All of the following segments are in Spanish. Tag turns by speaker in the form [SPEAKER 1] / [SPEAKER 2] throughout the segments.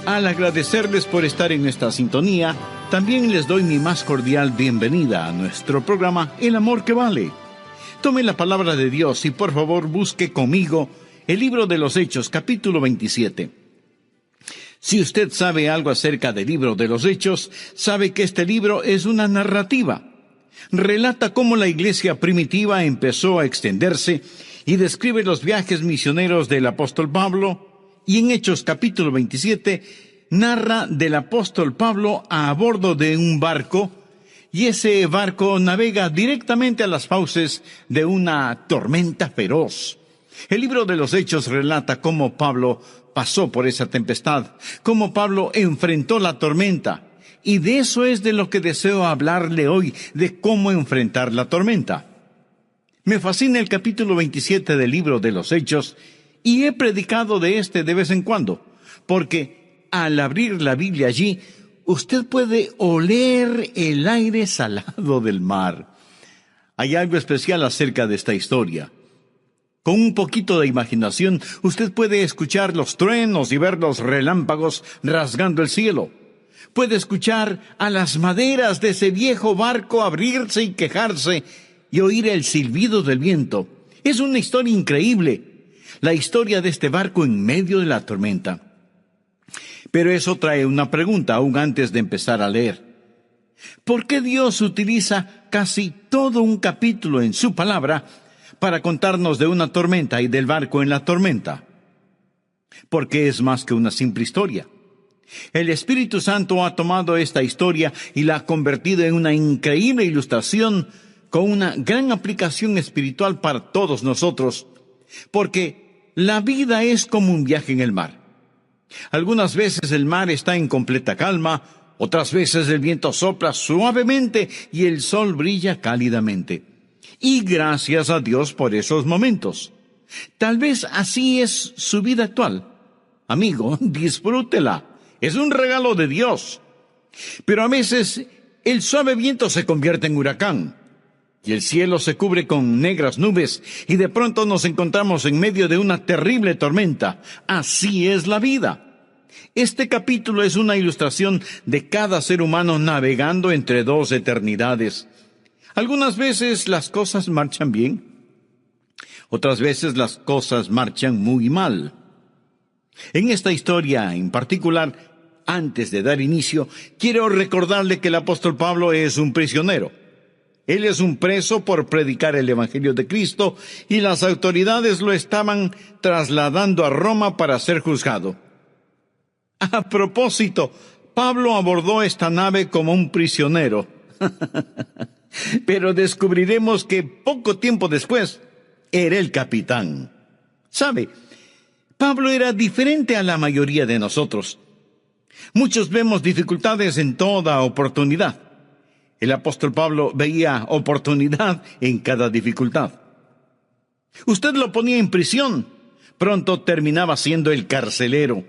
[SPEAKER 1] Al agradecerles por estar en esta sintonía, también les doy mi más cordial bienvenida a nuestro programa El Amor que Vale. Tome la palabra de Dios y por favor busque conmigo el libro de los Hechos, capítulo 27. Si usted sabe algo acerca del libro de los Hechos, sabe que este libro es una narrativa. Relata cómo la iglesia primitiva empezó a extenderse y describe los viajes misioneros del apóstol Pablo. Y en Hechos capítulo 27 narra del apóstol Pablo a bordo de un barco, y ese barco navega directamente a las fauces de una tormenta feroz. El libro de los Hechos relata cómo Pablo pasó por esa tempestad, cómo Pablo enfrentó la tormenta, y de eso es de lo que deseo hablarle hoy, de cómo enfrentar la tormenta. Me fascina el capítulo 27 del libro de los Hechos, y he predicado de este de vez en cuando, porque al abrir la Biblia allí, usted puede oler el aire salado del mar. Hay algo especial acerca de esta historia. Con un poquito de imaginación, usted puede escuchar los truenos y ver los relámpagos rasgando el cielo. Puede escuchar a las maderas de ese viejo barco abrirse y quejarse y oír el silbido del viento. Es una historia increíble. La historia de este barco en medio de la tormenta. Pero eso trae una pregunta aún antes de empezar a leer. ¿Por qué Dios utiliza casi todo un capítulo en su palabra para contarnos de una tormenta y del barco en la tormenta? Porque es más que una simple historia. El Espíritu Santo ha tomado esta historia y la ha convertido en una increíble ilustración con una gran aplicación espiritual para todos nosotros. Porque la vida es como un viaje en el mar. Algunas veces el mar está en completa calma, otras veces el viento sopla suavemente y el sol brilla cálidamente. Y gracias a Dios por esos momentos. Tal vez así es su vida actual. Amigo, disfrútela. Es un regalo de Dios. Pero a veces el suave viento se convierte en huracán. Y el cielo se cubre con negras nubes, y de pronto nos encontramos en medio de una terrible tormenta. Así es la vida. Este capítulo es una ilustración de cada ser humano navegando entre dos eternidades. Algunas veces las cosas marchan bien, otras veces las cosas marchan muy mal. En esta historia en particular, antes de dar inicio, quiero recordarle que el apóstol Pablo es un prisionero. Él es un preso por predicar el Evangelio de Cristo y las autoridades lo estaban trasladando a Roma para ser juzgado. A propósito, Pablo abordó esta nave como un prisionero. Pero descubriremos que poco tiempo después era el capitán. ¿Sabe? Pablo era diferente a la mayoría de nosotros. Muchos vemos dificultades en toda oportunidad. El apóstol Pablo veía oportunidad en cada dificultad. Usted lo ponía en prisión, pronto terminaba siendo el carcelero.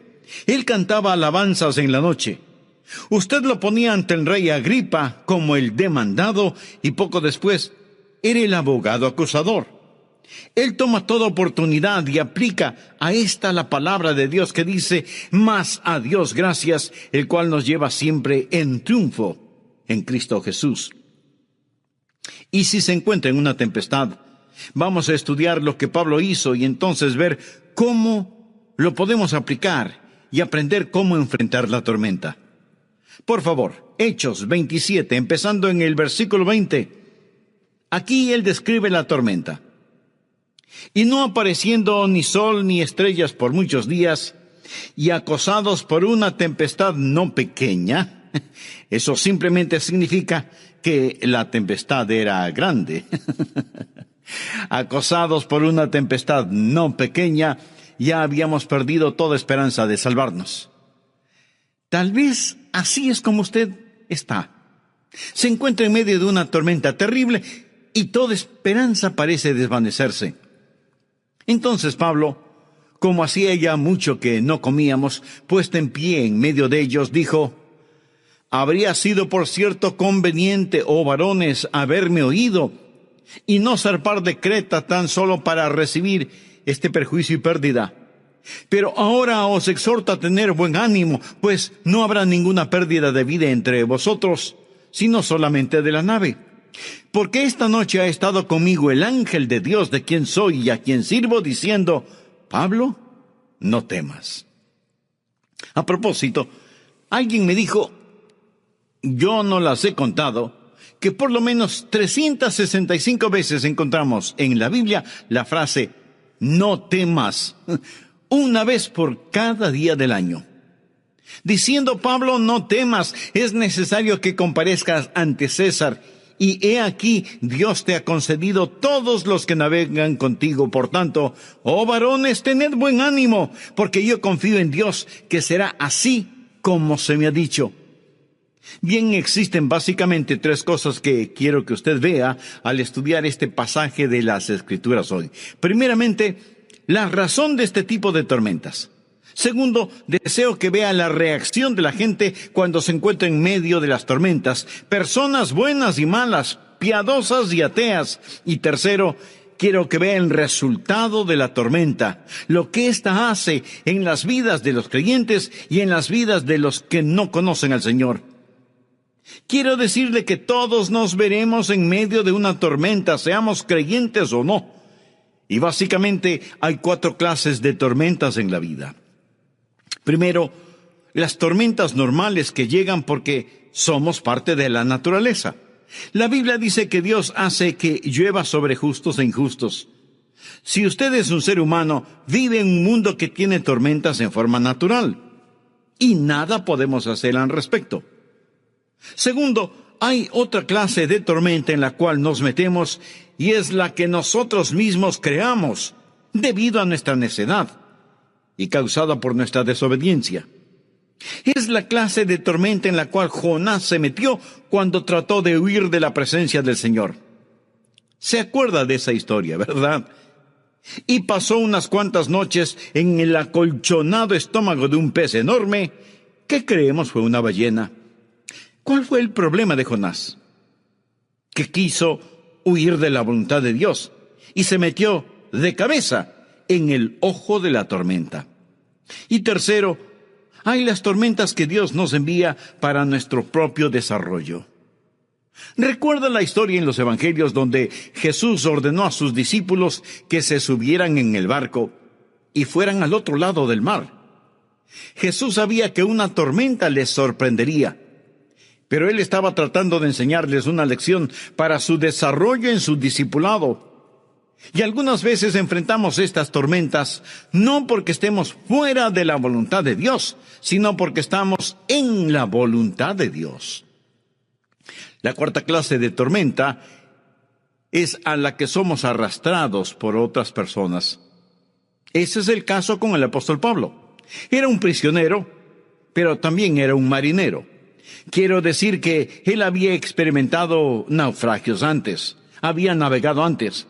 [SPEAKER 1] Él cantaba alabanzas en la noche. Usted lo ponía ante el rey Agripa como el demandado y poco después era el abogado acusador. Él toma toda oportunidad y aplica a esta la palabra de Dios que dice: mas a Dios gracias, el cual nos lleva siempre en triunfo en Cristo Jesús. Y si se encuentra en una tempestad, vamos a estudiar lo que Pablo hizo y entonces ver cómo lo podemos aplicar y aprender cómo enfrentar la tormenta. Por favor, Hechos 27, empezando en el versículo 20. Aquí él describe la tormenta. Y no apareciendo ni sol ni estrellas por muchos días, y acosados por una tempestad no pequeña. Eso simplemente significa que la tempestad era grande. Acosados por una tempestad no pequeña, ya habíamos perdido toda esperanza de salvarnos. Tal vez así es como usted está. Se encuentra en medio de una tormenta terrible y toda esperanza parece desvanecerse. Entonces Pablo, como hacía ya mucho que no comíamos, puesto en pie en medio de ellos, dijo: habría sido por cierto conveniente, oh varones, haberme oído, y no zarpar de Creta tan solo para recibir este perjuicio y pérdida. Pero ahora os exhorto a tener buen ánimo, pues no habrá ninguna pérdida de vida entre vosotros, sino solamente de la nave. Porque esta noche ha estado conmigo el ángel de Dios, de quien soy y a quien sirvo, diciendo: Pablo, no temas. A propósito, alguien me dijo, yo no las he contado, que por lo menos 365 veces encontramos en la Biblia la frase no temas, una vez por cada día del año. Diciendo Pablo, no temas, es necesario que comparezcas ante César, y he aquí, Dios te ha concedido todos los que navegan contigo. Por tanto, oh varones, tened buen ánimo, porque yo confío en Dios, que será así como se me ha dicho. Bien, existen básicamente tres cosas que quiero que usted vea al estudiar este pasaje de las Escrituras hoy. Primeramente, la razón de este tipo de tormentas. Segundo, deseo que vea la reacción de la gente cuando se encuentra en medio de las tormentas. Personas buenas y malas, piadosas y ateas. Y tercero, quiero que vea el resultado de la tormenta, lo que ésta hace en las vidas de los creyentes y en las vidas de los que no conocen al Señor. Quiero decirle que todos nos veremos en medio de una tormenta, seamos creyentes o no. Y básicamente hay 4 clases de tormentas en la vida. Primero, las tormentas normales que llegan porque somos parte de la naturaleza. La Biblia dice que Dios hace que llueva sobre justos e injustos. Si usted es un ser humano, vive en un mundo que tiene tormentas en forma natural. Y nada podemos hacer al respecto. Segundo, hay otra clase de tormenta en la cual nos metemos y es la que nosotros mismos creamos debido a nuestra necedad y causada por nuestra desobediencia. Es la clase de tormenta en la cual Jonás se metió cuando trató de huir de la presencia del Señor. Se acuerda de esa historia, ¿verdad? Y pasó unas cuantas noches en el acolchonado estómago de un pez enorme que creemos fue una ballena. ¿Cuál fue el problema de Jonás? Que quiso huir de la voluntad de Dios y se metió de cabeza en el ojo de la tormenta. Y tercero, hay las tormentas que Dios nos envía para nuestro propio desarrollo. Recuerda la historia en los evangelios donde Jesús ordenó a sus discípulos que se subieran en el barco y fueran al otro lado del mar. Jesús sabía que una tormenta les sorprendería, pero Él estaba tratando de enseñarles una lección para su desarrollo en su discipulado. Y algunas veces enfrentamos estas tormentas no porque estemos fuera de la voluntad de Dios, sino porque estamos en la voluntad de Dios. La cuarta clase de tormenta es a la que somos arrastrados por otras personas. Ese es el caso con el apóstol Pablo. Era un prisionero, pero también era un marinero. Quiero decir que él había experimentado naufragios antes, había navegado antes.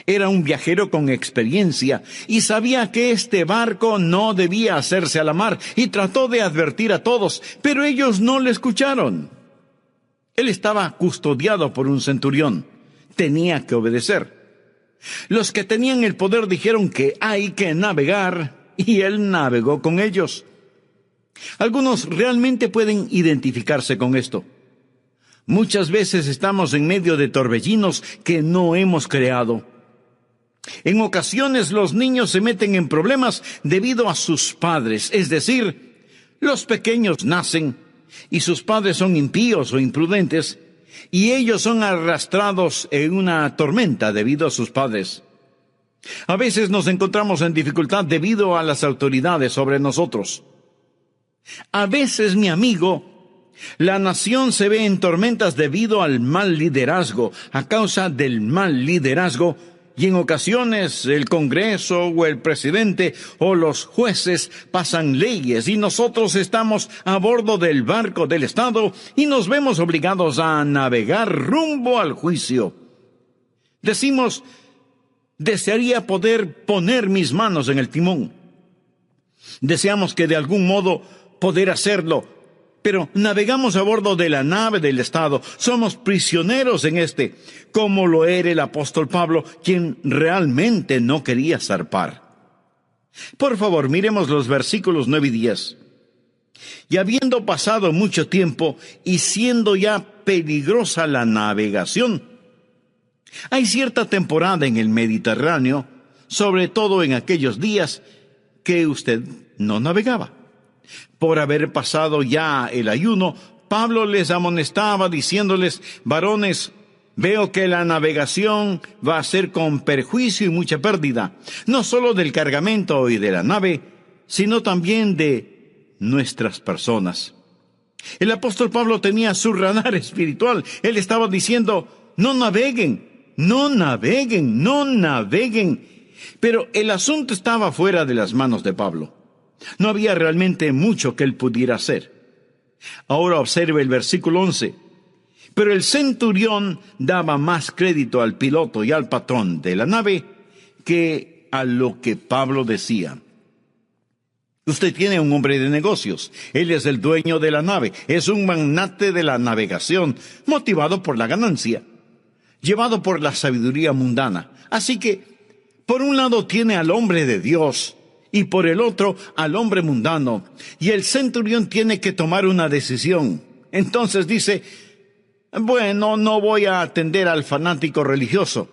[SPEAKER 1] Era un viajero con experiencia y sabía que este barco no debía hacerse a la mar y trató de advertir a todos, pero ellos no le escucharon. Él estaba custodiado por un centurión. Tenía que obedecer. Los que tenían el poder dijeron que hay que navegar y él navegó con ellos. Algunos realmente pueden identificarse con esto. Muchas veces estamos en medio de torbellinos que no hemos creado. En ocasiones los niños se meten en problemas debido a sus padres, es decir, los pequeños nacen y sus padres son impíos o imprudentes y ellos son arrastrados en una tormenta debido a sus padres. A veces nos encontramos en dificultad debido a las autoridades sobre nosotros. A veces, mi amigo, la nación se ve en tormentas debido al mal liderazgo, a causa del mal liderazgo. Y en ocasiones el Congreso o el presidente o los jueces pasan leyes y nosotros estamos a bordo del barco del Estado y nos vemos obligados a navegar rumbo al juicio. Decimos, desearía poder poner mis manos en el timón. Deseamos que de algún modo poder hacerlo, pero navegamos a bordo de la nave del Estado. Somos prisioneros en como lo era el apóstol Pablo, quien realmente no quería zarpar. Por favor, miremos los versículos 9 y 10. Y habiendo pasado mucho tiempo y siendo ya peligrosa la navegación. Hay cierta temporada en el Mediterráneo, sobre todo en aquellos días, que usted no navegaba. Por haber pasado ya el ayuno, Pablo les amonestaba diciéndoles: varones, veo que la navegación va a ser con perjuicio y mucha pérdida, no solo del cargamento y de la nave, sino también de nuestras personas. El apóstol Pablo tenía su radar espiritual. Él estaba diciendo: no naveguen, no naveguen, no naveguen. Pero el asunto estaba fuera de las manos de Pablo. No había realmente mucho que él pudiera hacer. Ahora observe el versículo 11. Pero el centurión daba más crédito al piloto y al patrón de la nave que a lo que Pablo decía. Usted tiene un hombre de negocios. Él es el dueño de la nave. Es un magnate de la navegación, motivado por la ganancia, llevado por la sabiduría mundana. Así que, por un lado tiene al hombre de Dios y por el otro al hombre mundano. Y el centurión tiene que tomar una decisión. Entonces dice: bueno, no voy a atender al fanático religioso.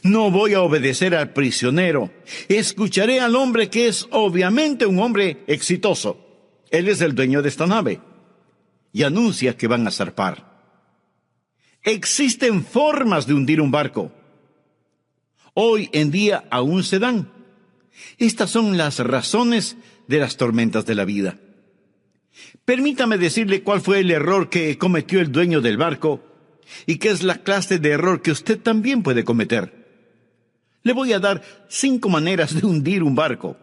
[SPEAKER 1] No voy a obedecer al prisionero. Escucharé al hombre que es obviamente un hombre exitoso. Él es el dueño de esta nave. Y anuncia que van a zarpar. Existen formas de hundir un barco. Hoy en día aún se dan. Estas son las razones de las tormentas de la vida. Permítame decirle cuál fue el error que cometió el dueño del barco y qué es la clase de error que usted también puede cometer. Le voy a dar 5 maneras de hundir un barco.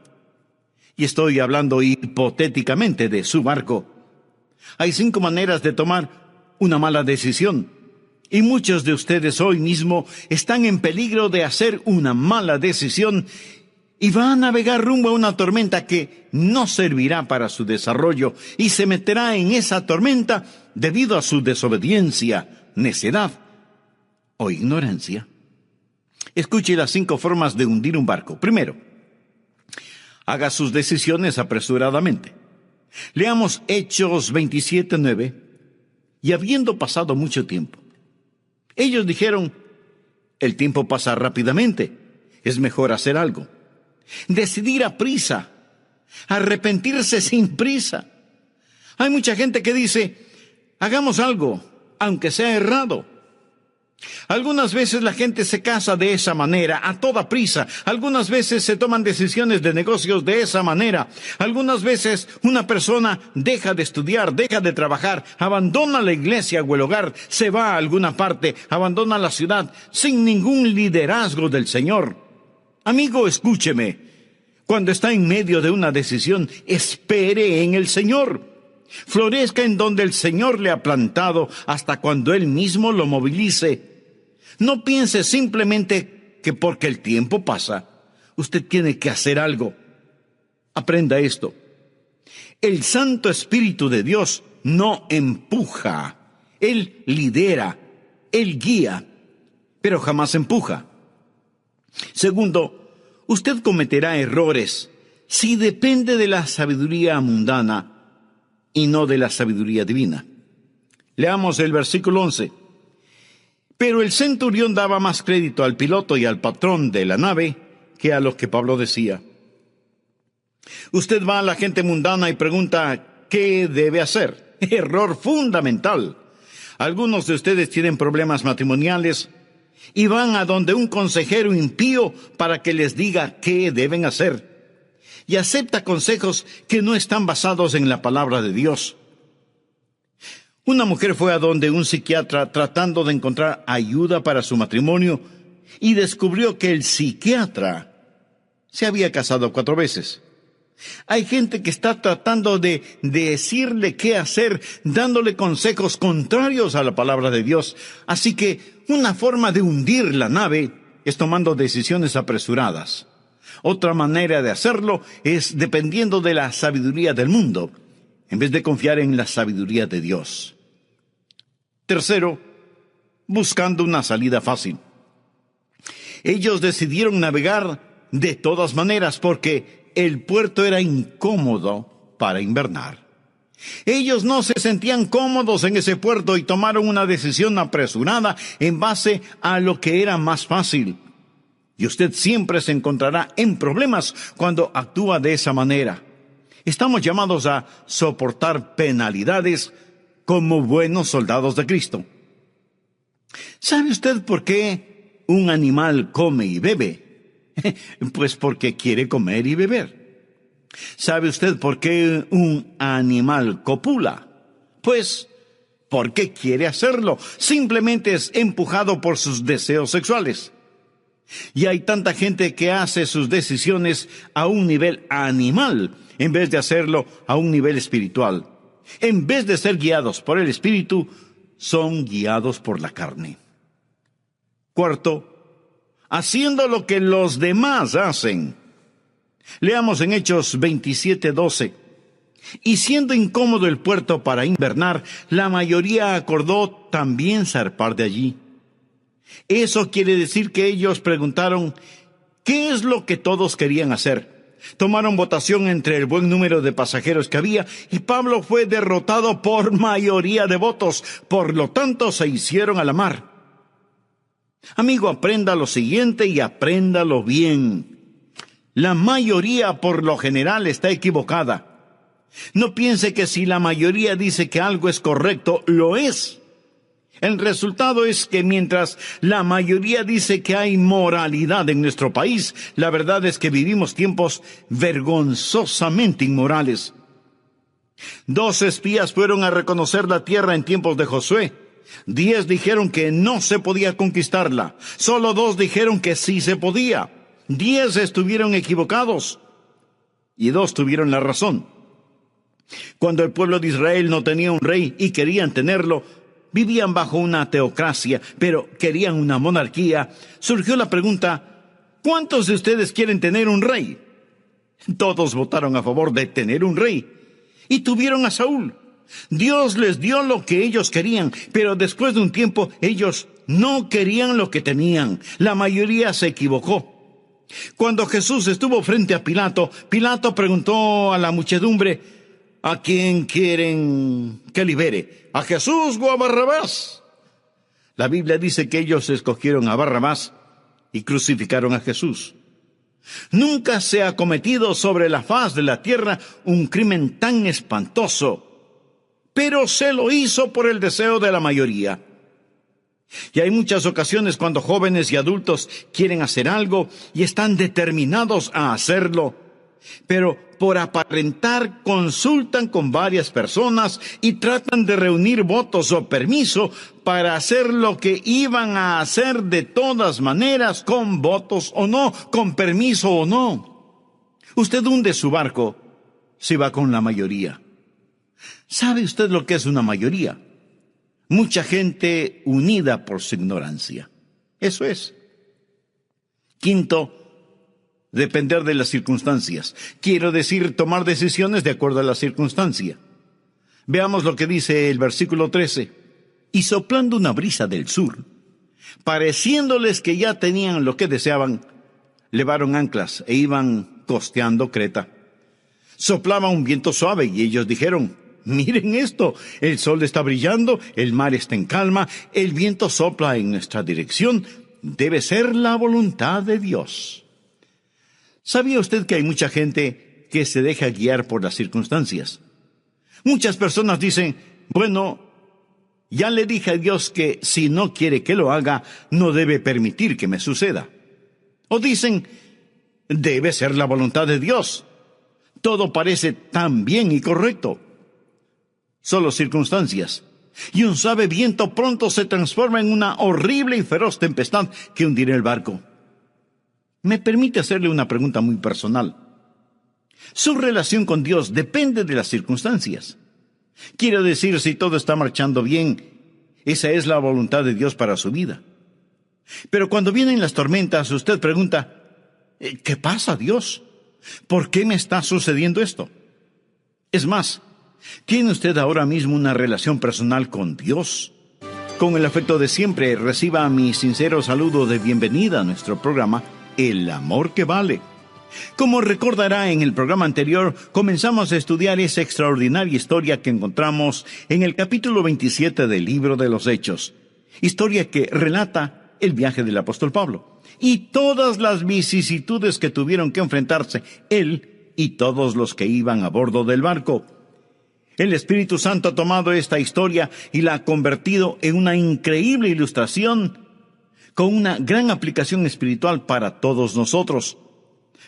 [SPEAKER 1] Y estoy hablando hipotéticamente de su barco. Hay 5 maneras de tomar una mala decisión. Y muchos de ustedes hoy mismo están en peligro de hacer una mala decisión y van a navegar rumbo a una tormenta que no servirá para su desarrollo y se meterá en esa tormenta debido a su desobediencia, necedad o ignorancia. Escuche las 5 formas de hundir un barco. Primero, haga sus decisiones apresuradamente. Leamos Hechos 27:9. Y habiendo pasado mucho tiempo, ellos dijeron: el tiempo pasa rápidamente, es mejor hacer algo. Decidir a prisa, arrepentirse sin prisa. Hay mucha gente que dice: hagamos algo, aunque sea errado. Algunas veces la gente se casa de esa manera, a toda prisa. Algunas veces se toman decisiones de negocios de esa manera. Algunas veces una persona deja de estudiar, deja de trabajar, abandona la iglesia o el hogar, se va a alguna parte, abandona la ciudad sin ningún liderazgo del Señor. Amigo, escúcheme. Cuando está en medio de una decisión, espere en el Señor. Florezca en donde el Señor le ha plantado hasta cuando Él mismo lo movilice. No piense simplemente que porque el tiempo pasa, usted tiene que hacer algo. Aprenda esto. El Santo Espíritu de Dios no empuja. Él lidera, Él guía, pero jamás empuja. Segundo, usted cometerá errores si depende de la sabiduría mundana y no de la sabiduría divina. Leamos el versículo 11. Pero el centurión daba más crédito al piloto y al patrón de la nave que a lo que Pablo decía. Usted va a la gente mundana y pregunta qué debe hacer. Error fundamental. Algunos de ustedes tienen problemas matrimoniales y van a donde un consejero impío para que les diga qué deben hacer. Y acepta consejos que no están basados en la palabra de Dios. Una mujer fue a donde un psiquiatra tratando de encontrar ayuda para su matrimonio y descubrió que el psiquiatra se había casado 4 veces. Hay gente que está tratando de decirle qué hacer, dándole consejos contrarios a la palabra de Dios. Así que una forma de hundir la nave es tomando decisiones apresuradas. Otra manera de hacerlo es dependiendo de la sabiduría del mundo, en vez de confiar en la sabiduría de Dios. Tercero, buscando una salida fácil. Ellos decidieron navegar de todas maneras porque el puerto era incómodo para invernar. Ellos no se sentían cómodos en ese puerto y tomaron una decisión apresurada en base a lo que era más fácil. Y usted siempre se encontrará en problemas cuando actúa de esa manera. Estamos llamados a soportar penalidades como buenos soldados de Cristo. ¿Sabe usted por qué un animal come y bebe? Pues porque quiere comer y beber. ¿Sabe usted por qué un animal copula? Pues porque quiere hacerlo. Simplemente es empujado por sus deseos sexuales. Y hay tanta gente que hace sus decisiones a un nivel animal, en vez de hacerlo a un nivel espiritual. En vez de ser guiados por el Espíritu, son guiados por la carne. Cuarto, haciendo lo que los demás hacen. Leamos en Hechos 27:12. Y siendo incómodo el puerto para invernar, la mayoría acordó también zarpar de allí. Eso quiere decir que ellos preguntaron, ¿qué es lo que todos querían hacer? Tomaron votación entre el buen número de pasajeros que había y Pablo fue derrotado por mayoría de votos. Por lo tanto, se hicieron a la mar. Amigo, aprenda lo siguiente y apréndalo bien. La mayoría por lo general está equivocada. No piense que si la mayoría dice que algo es correcto, lo es. El resultado es que mientras la mayoría dice que hay moralidad en nuestro país, la verdad es que vivimos tiempos vergonzosamente inmorales. 2 espías fueron a reconocer la tierra en tiempos de Josué. 10 dijeron que no se podía conquistarla. Solo 2 dijeron que sí se podía. 10 estuvieron equivocados y 2 tuvieron la razón. Cuando el pueblo de Israel no tenía un rey y querían tenerlo, vivían bajo una teocracia, pero querían una monarquía. Surgió la pregunta, ¿cuántos de ustedes quieren tener un rey? Todos votaron a favor de tener un rey y tuvieron a Saúl. Dios les dio lo que ellos querían, pero después de un tiempo ellos no querían lo que tenían. La mayoría se equivocó. Cuando Jesús estuvo frente a Pilato, Pilato preguntó a la muchedumbre, ¿a quién quieren que libere? ¿A Jesús o a Barrabás? La Biblia dice que ellos escogieron a Barrabás y crucificaron a Jesús. Nunca se ha cometido sobre la faz de la tierra un crimen tan espantoso, pero se lo hizo por el deseo de la mayoría. Y hay muchas ocasiones cuando jóvenes y adultos quieren hacer algo y están determinados a hacerlo, pero por aparentar consultan con varias personas y tratan de reunir votos o permiso para hacer lo que iban a hacer de todas maneras, con votos o no, con permiso o no. Usted hunde su barco si va con la mayoría. ¿Sabe usted lo que es una mayoría? Mucha gente unida por su ignorancia. Eso es. Quinto, depender de las circunstancias. Quiero decir, tomar decisiones de acuerdo a la circunstancia. Veamos lo que dice el versículo 13. Y soplando una brisa del sur, pareciéndoles que ya tenían lo que deseaban, levaron anclas e iban costeando Creta. Soplaba un viento suave y ellos dijeron, miren esto, el sol está brillando, el mar está en calma, el viento sopla en nuestra dirección, debe ser la voluntad de Dios. ¿Sabía usted que hay mucha gente que se deja guiar por las circunstancias? Muchas personas dicen, bueno, ya le dije a Dios que si no quiere que lo haga, no debe permitir que me suceda. O dicen, debe ser la voluntad de Dios. Todo parece tan bien y correcto. Solo circunstancias. Y un suave viento pronto se transforma en una horrible y feroz tempestad que hundirá el barco. Me permite hacerle una pregunta muy personal. Su relación con Dios depende de las circunstancias. Quiero decir, si todo está marchando bien, esa es la voluntad de Dios para su vida. Pero cuando vienen las tormentas, usted pregunta, ¿qué pasa, Dios? ¿Por qué me está sucediendo esto? Es más, ¿tiene usted ahora mismo una relación personal con Dios? Con el afecto de siempre, reciba mi sincero saludo de bienvenida a nuestro programa El Amor que Vale. Como recordará, en el programa anterior comenzamos a estudiar esa extraordinaria historia que encontramos en el capítulo 27 del libro de los Hechos. Historia que relata el viaje del apóstol Pablo y todas las vicisitudes que tuvieron que enfrentarse él y todos los que iban a bordo del barco. El Espíritu Santo ha tomado esta historia y la ha convertido en una increíble ilustración con una gran aplicación espiritual para todos nosotros.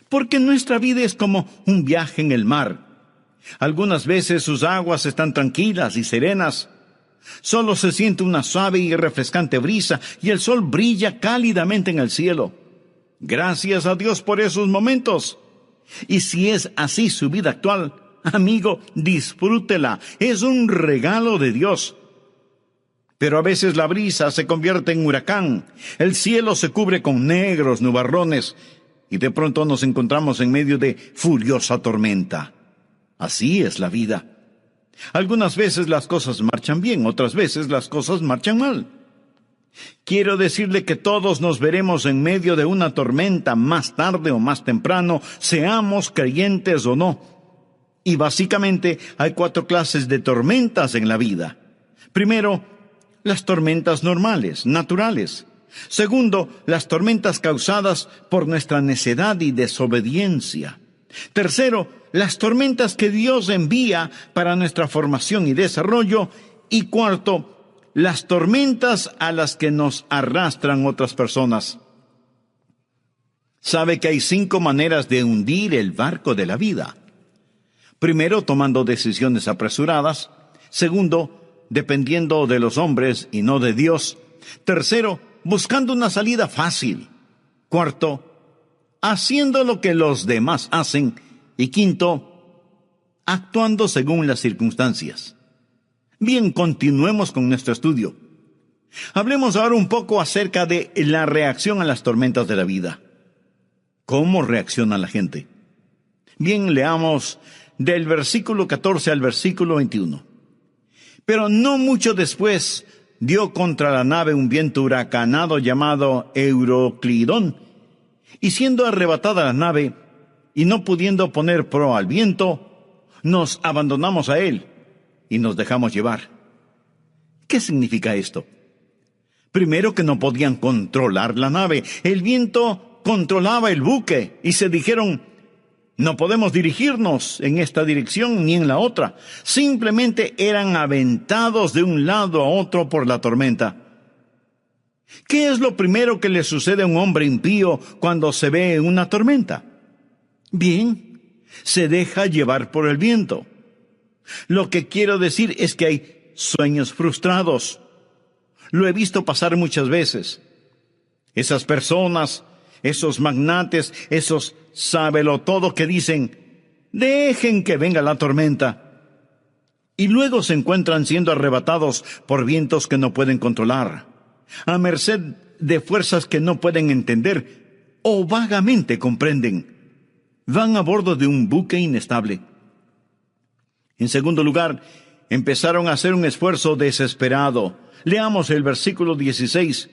[SPEAKER 1] Porque nuestra vida es como un viaje en el mar. Algunas veces sus aguas están tranquilas y serenas. Solo se siente una suave y refrescante brisa y el sol brilla cálidamente en el cielo. Gracias a Dios por esos momentos. Y si es así su vida actual, amigo, disfrútela. Es un regalo de Dios. Pero a veces la brisa se convierte en huracán. El cielo se cubre con negros nubarrones y de pronto nos encontramos en medio de furiosa tormenta. Así es la vida. Algunas veces las cosas marchan bien, otras veces las cosas marchan mal. Quiero decirle que todos nos veremos en medio de una tormenta más tarde o más temprano, seamos creyentes o no. Y básicamente hay 4 clases de tormentas en la vida. Primero, las tormentas normales, naturales. Segundo, las tormentas causadas por nuestra necedad y desobediencia. Tercero, las tormentas que Dios envía para nuestra formación y desarrollo. Y cuarto, las tormentas a las que nos arrastran otras personas. Sabe que hay 5 maneras de hundir el barco de la vida. Primero, tomando decisiones apresuradas. Segundo, dependiendo de los hombres y no de Dios. Tercero, buscando una salida fácil. Cuarto, haciendo lo que los demás hacen. Y quinto, actuando según las circunstancias. Bien, continuemos con nuestro estudio. Hablemos ahora un poco acerca de la reacción a las tormentas de la vida. ¿Cómo reacciona la gente? Bien, leamos del versículo 14 al versículo 21. Pero no mucho después dio contra la nave un viento huracanado llamado Euroclidón, y siendo arrebatada la nave, y no pudiendo poner proa al viento, nos abandonamos a él, y nos dejamos llevar. ¿Qué significa esto? Primero, que no podían controlar la nave. El viento controlaba el buque, y se dijeron: no podemos dirigirnos en esta dirección ni en la otra. Simplemente eran aventados de un lado a otro por la tormenta. ¿Qué es lo primero que le sucede a un hombre impío cuando se ve en una tormenta? Bien, se deja llevar por el viento. Lo que quiero decir es que hay sueños frustrados. Lo he visto pasar muchas veces. Esas personas, esos magnates, esos sábelo-todo que dicen: dejen que venga la tormenta. Y luego se encuentran siendo arrebatados por vientos que no pueden controlar, a merced de fuerzas que no pueden entender o vagamente comprenden. Van a bordo de un buque inestable. En segundo lugar, empezaron a hacer un esfuerzo desesperado. Leamos el versículo 16.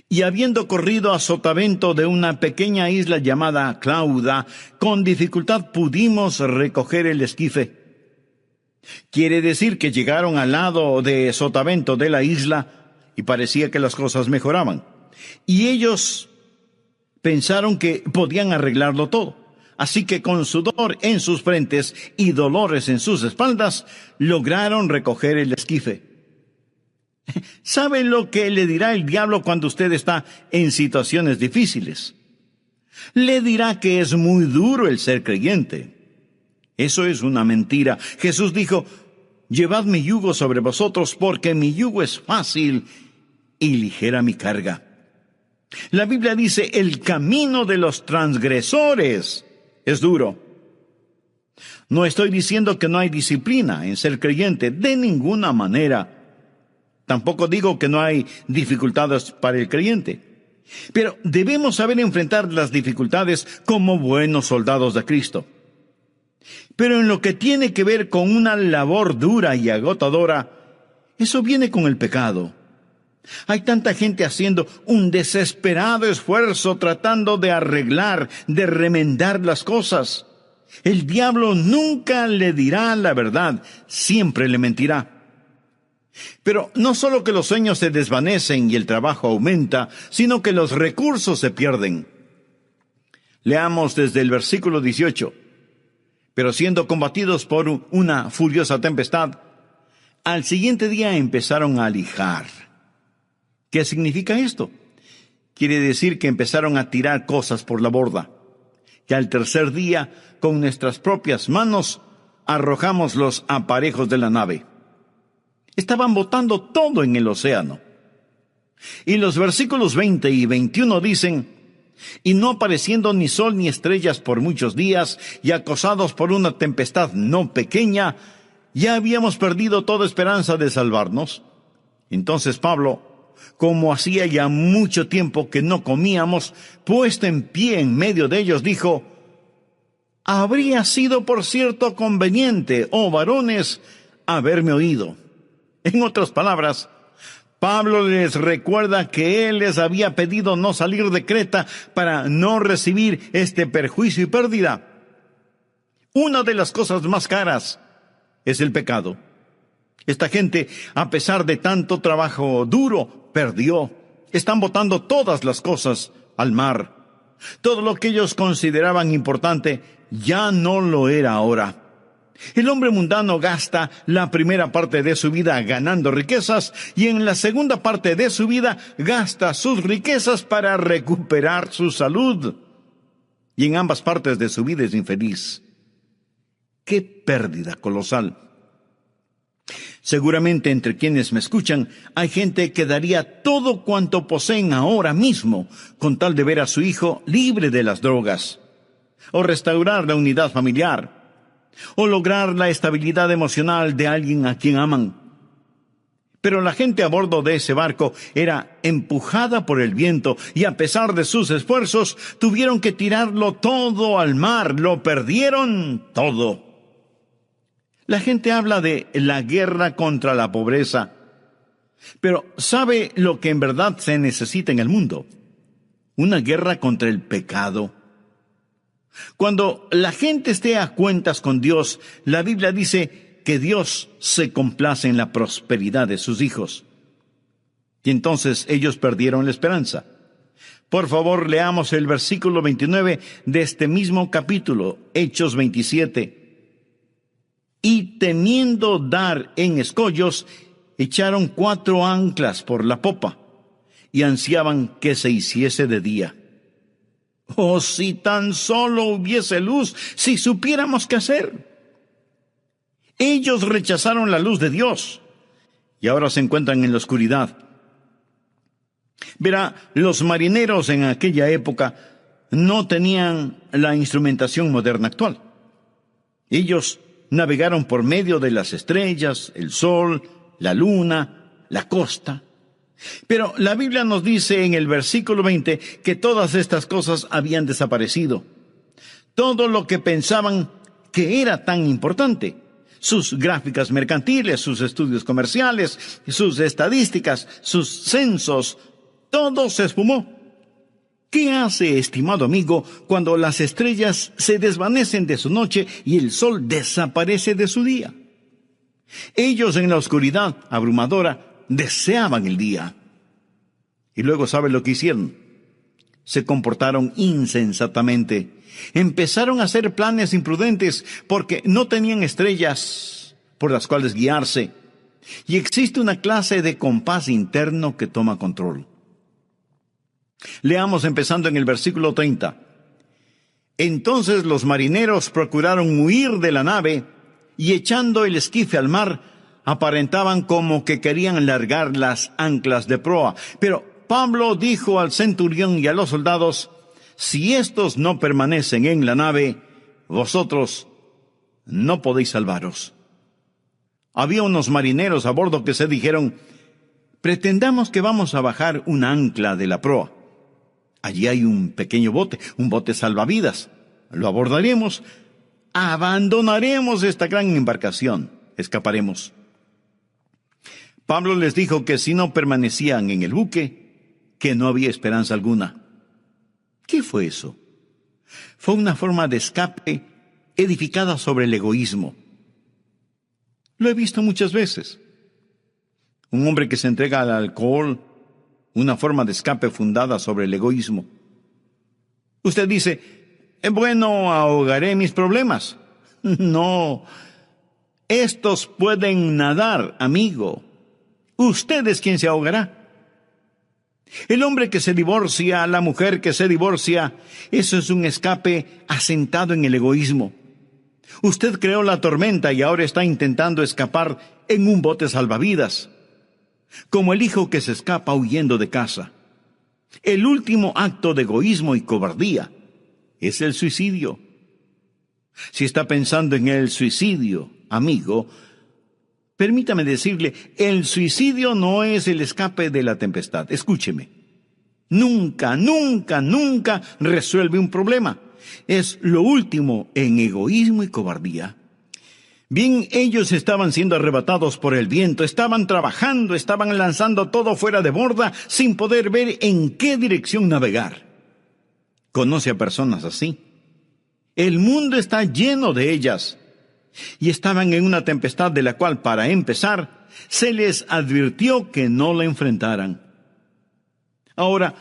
[SPEAKER 1] Y habiendo corrido a sotavento de una pequeña isla llamada Clauda, con dificultad pudimos recoger el esquife. Quiere decir que llegaron al lado de sotavento de la isla y parecía que las cosas mejoraban. Y ellos pensaron que podían arreglarlo todo. Así que con sudor en sus frentes y dolores en sus espaldas, lograron recoger el esquife. ¿Sabe lo que le dirá el diablo cuando usted está en situaciones difíciles? Le dirá que es muy duro el ser creyente. Eso es una mentira. Jesús dijo: llevad mi yugo sobre vosotros, porque mi yugo es fácil y ligera mi carga. La Biblia dice: el camino de los transgresores es duro. No estoy diciendo que no hay disciplina en ser creyente, de ninguna manera. Tampoco digo que no hay dificultades para el creyente. Pero debemos saber enfrentar las dificultades como buenos soldados de Cristo. Pero en lo que tiene que ver con una labor dura y agotadora, eso viene con el pecado. Hay tanta gente haciendo un desesperado esfuerzo tratando de arreglar, de remendar las cosas. El diablo nunca le dirá la verdad, siempre le mentirá. Pero no solo que los sueños se desvanecen y el trabajo aumenta, sino que los recursos se pierden. Leamos desde el versículo 18. Pero siendo combatidos por una furiosa tempestad, al siguiente día empezaron a lijar. ¿Qué significa esto? Quiere decir que empezaron a tirar cosas por la borda. Y al tercer día, con nuestras propias manos, arrojamos los aparejos de la nave. Estaban botando todo en el océano. Y los versículos 20 y 21 dicen: y no apareciendo ni sol ni estrellas por muchos días, y acosados por una tempestad no pequeña, ya habíamos perdido toda esperanza de salvarnos. Entonces Pablo, como hacía ya mucho tiempo que no comíamos, puesto en pie en medio de ellos, dijo: habría sido por cierto conveniente, oh varones, haberme oído. En otras palabras, Pablo les recuerda que él les había pedido no salir de Creta para no recibir este perjuicio y pérdida. Una de las cosas más caras es el pecado. Esta gente, a pesar de tanto trabajo duro, perdió. Están botando todas las cosas al mar. Todo lo que ellos consideraban importante ya no lo era ahora. El hombre mundano gasta la primera parte de su vida ganando riquezas y en la segunda parte de su vida gasta sus riquezas para recuperar su salud. Y en ambas partes de su vida es infeliz. ¡Qué pérdida colosal! Seguramente entre quienes me escuchan hay gente que daría todo cuanto poseen ahora mismo con tal de ver a su hijo libre de las drogas, o restaurar la unidad familiar, o lograr la estabilidad emocional de alguien a quien aman. Pero la gente a bordo de ese barco era empujada por el viento y a pesar de sus esfuerzos tuvieron que tirarlo todo al mar, lo perdieron todo. La gente habla de la guerra contra la pobreza, pero ¿sabe lo que en verdad se necesita en el mundo? Una guerra contra el pecado. Cuando la gente esté a cuentas con Dios, la Biblia dice que Dios se complace en la prosperidad de sus hijos. Y entonces ellos perdieron la esperanza. Por favor, leamos el versículo 29 de este mismo capítulo, Hechos 27. Y temiendo dar en escollos, echaron 4 anclas por la popa y ansiaban que se hiciese de día. Oh, si tan solo hubiese luz, si supiéramos qué hacer. Ellos rechazaron la luz de Dios y ahora se encuentran en la oscuridad. Verá, los marineros en aquella época no tenían la instrumentación moderna actual. Ellos navegaron por medio de las estrellas, el sol, la luna, la costa. Pero la Biblia nos dice en el versículo 20 que todas estas cosas habían desaparecido. Todo lo que pensaban que era tan importante, sus gráficas mercantiles, sus estudios comerciales, sus estadísticas, sus censos, todo se esfumó. ¿Qué hace, estimado amigo, cuando las estrellas se desvanecen de su noche y el sol desaparece de su día? Ellos en la oscuridad abrumadora deseaban el día. Y luego, ¿sabe lo que hicieron? Se comportaron insensatamente. Empezaron a hacer planes imprudentes porque no tenían estrellas por las cuales guiarse. Y existe una clase de compás interno que toma control. Leamos empezando en el versículo 30. Entonces los marineros procuraron huir de la nave y echando el esquife al mar, aparentaban como que querían largar las anclas de proa. Pero Pablo dijo al centurión y a los soldados: si estos no permanecen en la nave, vosotros no podéis salvaros. Había unos marineros a bordo que se dijeron: pretendamos que vamos a bajar una ancla de la proa. Allí hay un pequeño bote, un bote salvavidas. Lo abordaremos, abandonaremos esta gran embarcación, escaparemos. Pablo les dijo que si no permanecían en el buque, que no había esperanza alguna. ¿Qué fue eso? Fue una forma de escape edificada sobre el egoísmo. Lo he visto muchas veces. Un hombre que se entrega al alcohol, una forma de escape fundada sobre el egoísmo. Usted dice, bueno, ahogaré mis problemas. No, estos pueden nadar, amigo. Usted es quien se ahogará. El hombre que se divorcia, la mujer que se divorcia, eso es un escape asentado en el egoísmo. Usted creó la tormenta y ahora está intentando escapar en un bote salvavidas, como el hijo que se escapa huyendo de casa. El último acto de egoísmo y cobardía es el suicidio. Si está pensando en el suicidio, amigo, permítame decirle, el suicidio no es el escape de la tempestad. Escúcheme. Nunca, nunca, nunca resuelve un problema. Es lo último en egoísmo y cobardía. Bien, ellos estaban siendo arrebatados por el viento, estaban trabajando, estaban lanzando todo fuera de borda sin poder ver en qué dirección navegar. ¿Conoce a personas así? El mundo está lleno de ellas. Y estaban en una tempestad de la cual, para empezar, se les advirtió que no la enfrentaran. Ahora,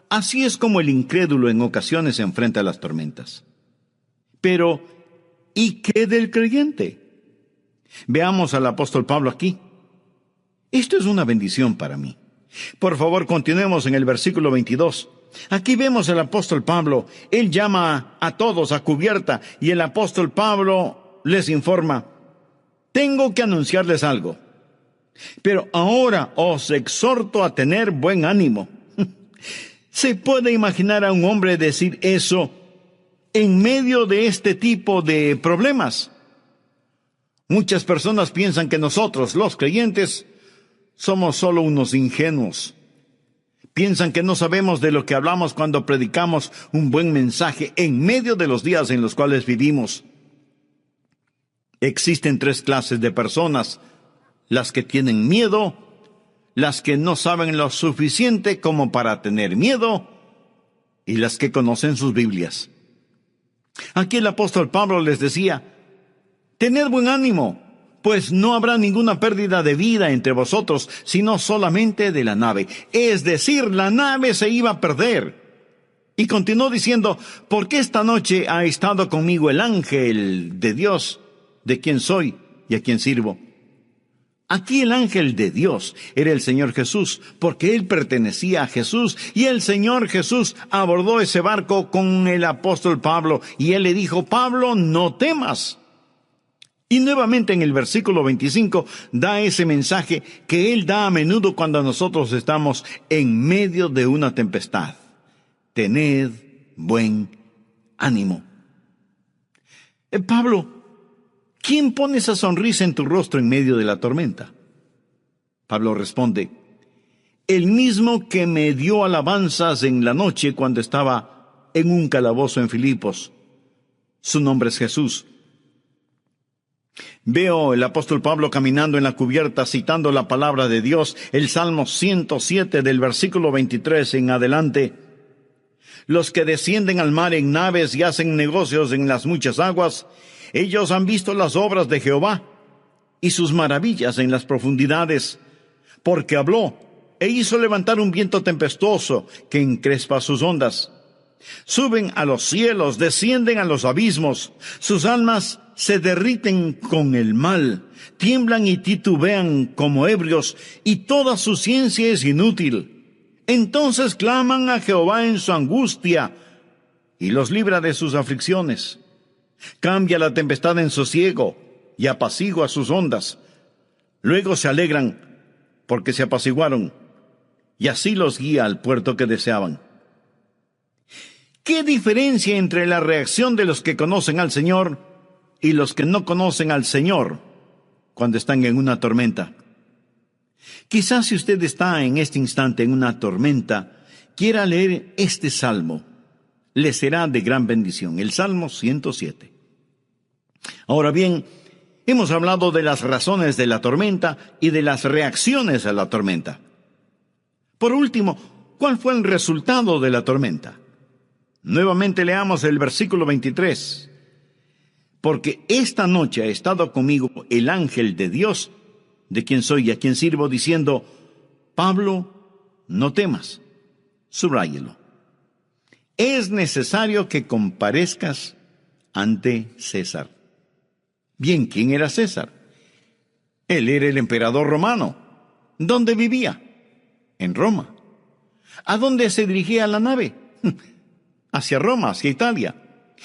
[SPEAKER 1] así es como el incrédulo en ocasiones se enfrenta a las tormentas. Pero, ¿y qué del creyente? Veamos al apóstol Pablo aquí. Esto es una bendición para mí. Por favor, continuemos en el versículo 22. Aquí vemos al apóstol Pablo. Él llama a todos a cubierta y el apóstol Pablo les informa: tengo que anunciarles algo, pero ahora os exhorto a tener buen ánimo. ¿Se puede imaginar a un hombre decir eso en medio de este tipo de problemas? Muchas personas piensan que nosotros, los creyentes, somos solo unos ingenuos. Piensan que no sabemos de lo que hablamos cuando predicamos un buen mensaje en medio de los días en los cuales vivimos. Existen 3 clases de personas: las que tienen miedo, las que no saben lo suficiente como para tener miedo, y las que conocen sus Biblias. Aquí el apóstol Pablo les decía: tened buen ánimo, pues no habrá ninguna pérdida de vida entre vosotros, sino solamente de la nave. Es decir, la nave se iba a perder. Y continuó diciendo: porque esta noche ha estado conmigo el ángel de Dios, de quien soy y a quien sirvo. Aquí el ángel de Dios era el Señor Jesús, porque él pertenecía a Jesús, y el Señor Jesús abordó ese barco con el apóstol Pablo, y él le dijo: Pablo, no temas. Y nuevamente en el versículo 25 da ese mensaje que él da a menudo cuando nosotros estamos en medio de una tempestad: tened buen ánimo. Pablo, ¿quién pone esa sonrisa en tu rostro en medio de la tormenta? Pablo responde: el mismo que me dio alabanzas en la noche cuando estaba en un calabozo en Filipos. Su nombre es Jesús. Veo el apóstol Pablo caminando en la cubierta citando la palabra de Dios, el Salmo 107 del versículo 23 en adelante. Los que descienden al mar en naves y hacen negocios en las muchas aguas, ellos han visto las obras de Jehová y sus maravillas en las profundidades, porque habló e hizo levantar un viento tempestuoso que encrespa sus ondas. Suben a los cielos, descienden a los abismos, sus almas se derriten con el mal, tiemblan y titubean como ebrios, y toda su ciencia es inútil. Entonces claman a Jehová en su angustia, y los libra de sus aflicciones. Cambia la tempestad en sosiego, y apacigua sus ondas. Luego se alegran, porque se apaciguaron, y así los guía al puerto que deseaban. ¿Qué diferencia entre la reacción de los que conocen al Señor y los que no conocen al Señor cuando están en una tormenta? Quizás si usted está en este instante en una tormenta, quiera leer este salmo. Le será de gran bendición, el Salmo 107. Ahora bien, Hemos hablado de las razones de la tormenta y de las reacciones a la tormenta. Por último, ¿cuál fue el resultado de la tormenta? Nuevamente leamos el versículo 23. Porque esta noche ha estado conmigo el ángel de Dios, de quien soy y a quien sirvo, diciendo: Pablo, no temas. Subráyelo. Es necesario que comparezcas ante César. Bien, ¿quién era César? Él era el emperador romano. ¿Dónde vivía? En Roma. ¿A dónde se dirigía la nave? Hacia Roma, hacia Italia.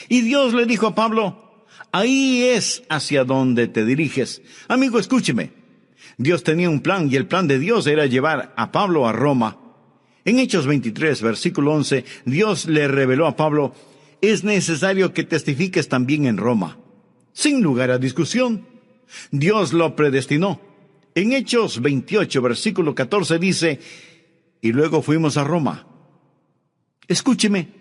[SPEAKER 1] Y Dios le dijo a Pablo: ahí es hacia donde te diriges. Amigo, escúcheme. Dios tenía un plan, y el plan de Dios era llevar a Pablo a Roma. En Hechos 23, versículo 11, Dios le reveló a Pablo: es necesario que testifiques también en Roma. Sin lugar a discusión, Dios lo predestinó. En Hechos 28, versículo 14 dice: y luego fuimos a Roma. Escúcheme.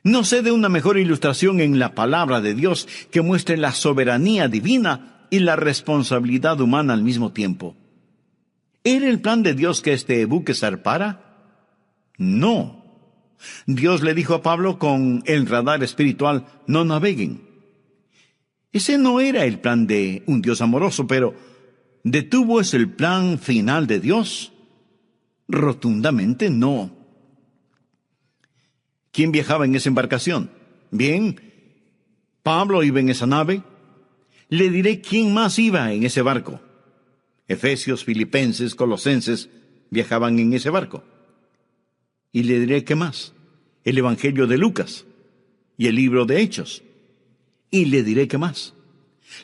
[SPEAKER 1] No sé de una mejor ilustración en la palabra de Dios que muestre la soberanía divina y la responsabilidad humana al mismo tiempo. ¿Era el plan de Dios que este buque zarpara? No. Dios le dijo a Pablo con el radar espiritual: no naveguen. Ese no era el plan de un Dios amoroso, pero ¿detuvo ese el plan final de Dios? Rotundamente no. ¿Quién viajaba en esa embarcación? Bien, Pablo iba en esa nave. Le diré quién más iba en ese barco. Efesios, Filipenses, Colosenses viajaban en ese barco. Y le diré qué más. El Evangelio de Lucas y el libro de Hechos. Y le diré qué más.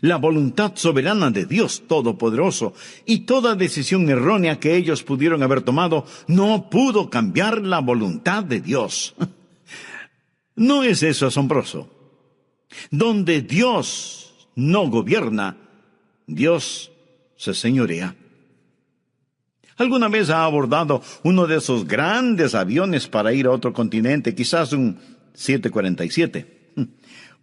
[SPEAKER 1] La voluntad soberana de Dios Todopoderoso, y toda decisión errónea que ellos pudieron haber tomado no pudo cambiar la voluntad de Dios. ¿No es eso asombroso? Donde Dios no gobierna, Dios se señorea. ¿Alguna vez ha abordado uno de esos grandes aviones para ir a otro continente, quizás un 747?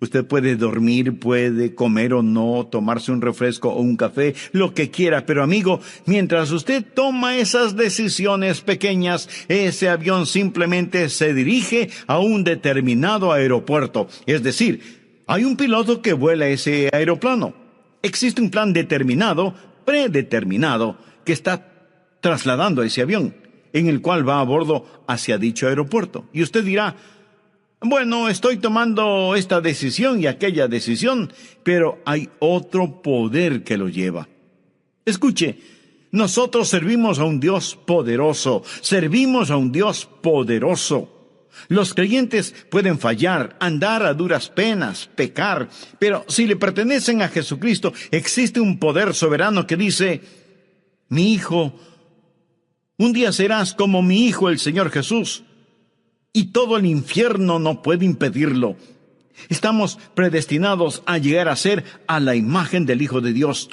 [SPEAKER 1] Usted puede dormir, puede comer o no, tomarse un refresco o un café, lo que quiera, pero amigo, mientras usted toma esas decisiones pequeñas, ese avión simplemente se dirige a un determinado aeropuerto. Es decir, hay un piloto que vuela ese aeroplano. Existe un plan determinado, predeterminado, que está trasladando ese avión, en el cual va a bordo hacia dicho aeropuerto. Y usted dirá: bueno, estoy tomando esta decisión y aquella decisión, pero hay otro poder que lo lleva. Escuche, nosotros servimos a un Dios poderoso, servimos a un Dios poderoso. Los creyentes pueden fallar, andar a duras penas, pecar, pero si le pertenecen a Jesucristo, existe un poder soberano que dice: mi hijo, un día serás como mi hijo el Señor Jesús. Y todo el infierno no puede impedirlo. Estamos predestinados a llegar a ser a la imagen del Hijo de Dios.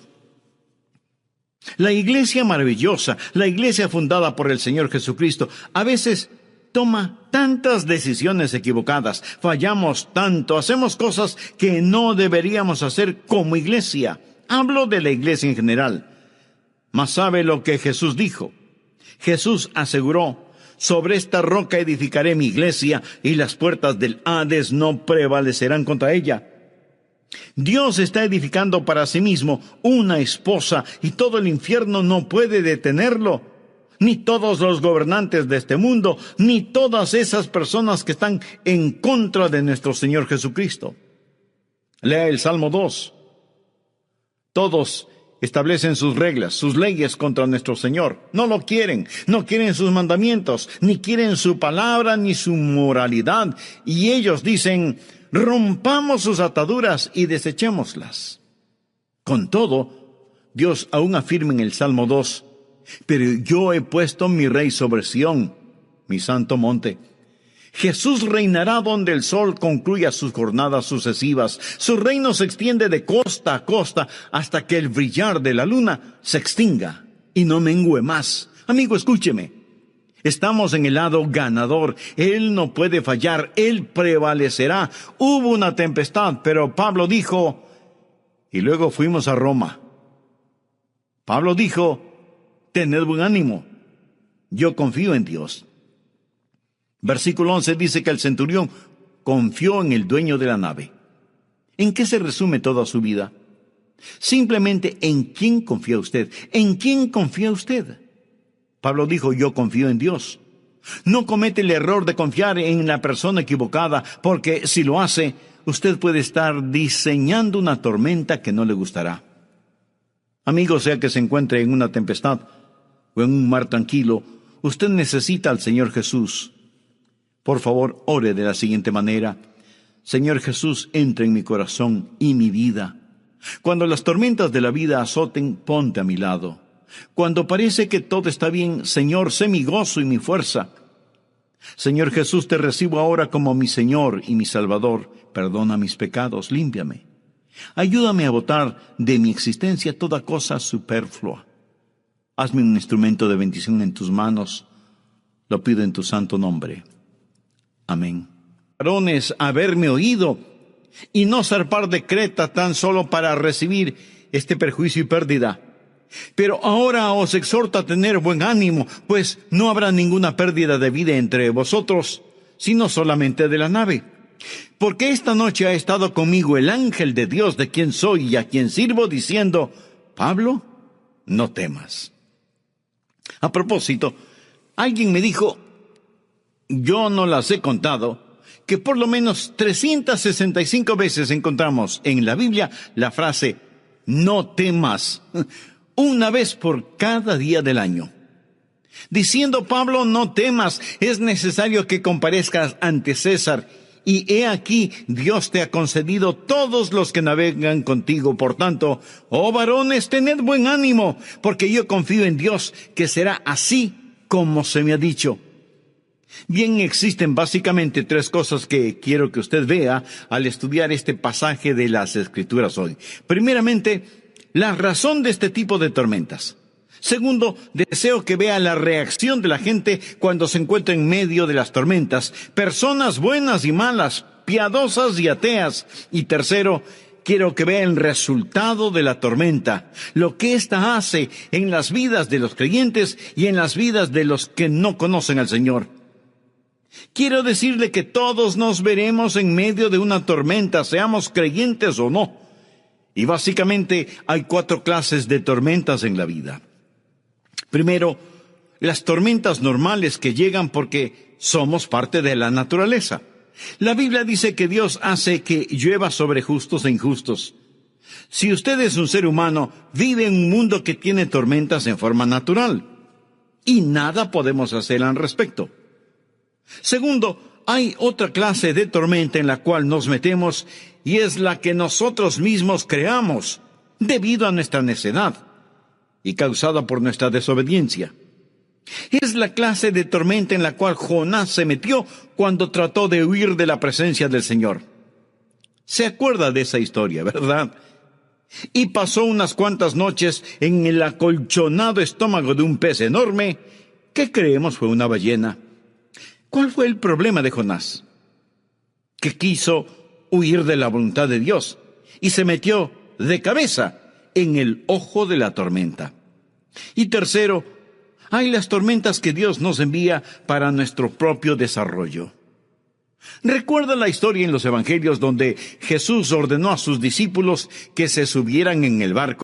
[SPEAKER 1] La iglesia maravillosa, la iglesia fundada por el Señor Jesucristo, a veces toma tantas decisiones equivocadas, fallamos tanto, hacemos cosas que no deberíamos hacer como iglesia. Hablo de la iglesia en general. Mas ¿sabe lo que Jesús dijo? Jesús aseguró: sobre esta roca edificaré mi iglesia, y las puertas del Hades no prevalecerán contra ella. Dios está edificando para sí mismo una esposa, y todo el infierno no puede detenerlo. Ni todos los gobernantes de este mundo, ni todas esas personas que están en contra de nuestro Señor Jesucristo. Lea el Salmo 2. Todos establecen sus reglas, sus leyes contra nuestro Señor. No lo quieren, no quieren sus mandamientos, ni quieren su palabra, ni su moralidad. Y ellos dicen: rompamos sus ataduras y desechémoslas. Con todo, Dios aún afirma en el Salmo 2: pero yo he puesto mi rey sobre Sión, mi santo monte. Jesús reinará donde el sol concluya sus jornadas sucesivas. Su reino se extiende de costa a costa hasta que el brillar de la luna se extinga y no mengüe más. Amigo, escúcheme. Estamos en el lado ganador. Él no puede fallar. Él prevalecerá. Hubo una tempestad, pero Pablo dijo: y luego fuimos a Roma. Pablo dijo, tened buen ánimo, yo confío en Dios. Versículo 11 dice que el centurión confió en el dueño de la nave. ¿En qué se resume toda su vida? Simplemente en quién confía usted. ¿En quién confía usted? Pablo dijo, yo confío en Dios. No comete el error de confiar en la persona equivocada, porque si lo hace, usted puede estar diseñando una tormenta que no le gustará. Amigo, sea que se encuentre en una tempestad o en un mar tranquilo, usted necesita al Señor Jesús. Por favor, ore de la siguiente manera. Señor Jesús, entra en mi corazón y mi vida. Cuando las tormentas de la vida azoten, ponte a mi lado. Cuando parece que todo está bien, Señor, sé mi gozo y mi fuerza. Señor Jesús, te recibo ahora como mi Señor y mi Salvador. Perdona mis pecados, límpiame. Ayúdame a botar de mi existencia toda cosa superflua. Hazme un instrumento de bendición en tus manos. Lo pido en tu santo nombre. Amén. Varones, haberme oído y no zarpar de Creta tan solo para recibir este perjuicio y pérdida. Pero ahora os exhorto a tener buen ánimo, pues no habrá ninguna pérdida de vida entre vosotros, sino solamente de la nave. Porque esta noche ha estado conmigo el ángel de Dios, de quien soy y a quien sirvo, diciendo, Pablo, no temas. A propósito, alguien me dijo, yo no las he contado, que por lo menos 365 veces encontramos en la Biblia la frase, no temas, una vez por cada día del año. Diciendo Pablo, no temas, es necesario que comparezcas ante César, y he aquí, Dios te ha concedido todos los que navegan contigo. Por tanto, oh varones, tened buen ánimo, porque yo confío en Dios, que será así como se me ha dicho. Bien, existen básicamente tres cosas que quiero que usted vea al estudiar este pasaje de las Escrituras hoy. Primeramente, la razón de este tipo de tormentas. Segundo, deseo que vea la reacción de la gente cuando se encuentra en medio de las tormentas. Personas buenas y malas, piadosas y ateas. Y tercero, quiero que vea el resultado de la tormenta, lo que ésta hace en las vidas de los creyentes y en las vidas de los que no conocen al Señor. Quiero decirle que todos nos veremos en medio de una tormenta, seamos creyentes o no. Y básicamente hay 4 clases de tormentas en la vida. Primero, las tormentas normales que llegan porque somos parte de la naturaleza. La Biblia dice que Dios hace que llueva sobre justos e injustos. Si usted es un ser humano, vive en un mundo que tiene tormentas en forma natural. Y nada podemos hacer al respecto. Segundo, hay otra clase de tormenta en la cual nos metemos y es la que nosotros mismos creamos debido a nuestra necedad y causada por nuestra desobediencia. Es la clase de tormenta en la cual Jonás se metió cuando trató de huir de la presencia del Señor. Se acuerda de esa historia, ¿verdad? Y pasó unas cuantas noches en el acolchonado estómago de un pez enorme que creemos fue una ballena. ¿Cuál fue el problema de Jonás? Que quiso huir de la voluntad de Dios y se metió de cabeza en el ojo de la tormenta. Y tercero, hay las tormentas que Dios nos envía para nuestro propio desarrollo. Recuerda la historia en los evangelios donde Jesús ordenó a sus discípulos que se subieran en el barco